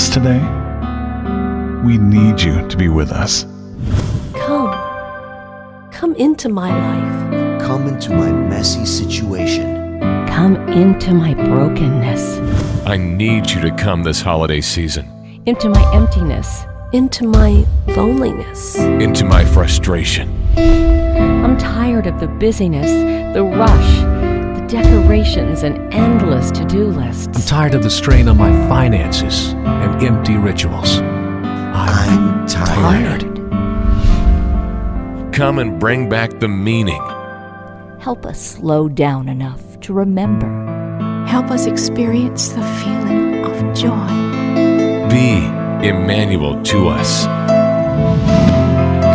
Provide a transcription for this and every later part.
us today? We need you to be with us. Come into my life. Come into my messy situation. Come into my brokenness. I need you to come this holiday season. Into my emptiness. Into my loneliness. Into my frustration. I'm tired of the busyness, the rush, the decorations and endless to-do lists. I'm tired of the strain on my finances and empty rituals. I'm tired. Come and bring back the meaning. Help us slow down enough to remember. Help us experience the feeling of joy. Be Emmanuel to us.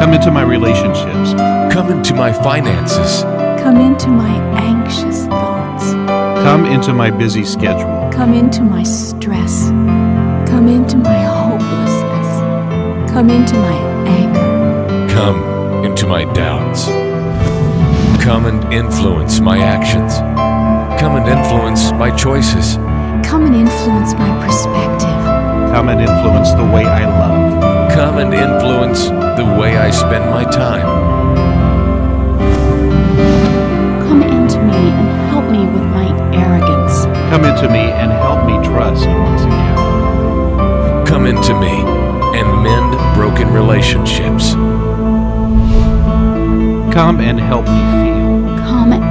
Come into my relationships. Come into my finances. Come into my anxious thoughts. Come into my busy schedule. Come into my stress. Come into my hopelessness. Come into my anger. Come into my doubts. Come and influence my actions. Come and influence my choices. Come and influence my perspective. Come and influence the way I love. Come and influence the way I spend my time. Come into me and help me with my arrogance. Come into me and help me trust once again. Come into me and mend broken relationships. Come and help me feel. Come and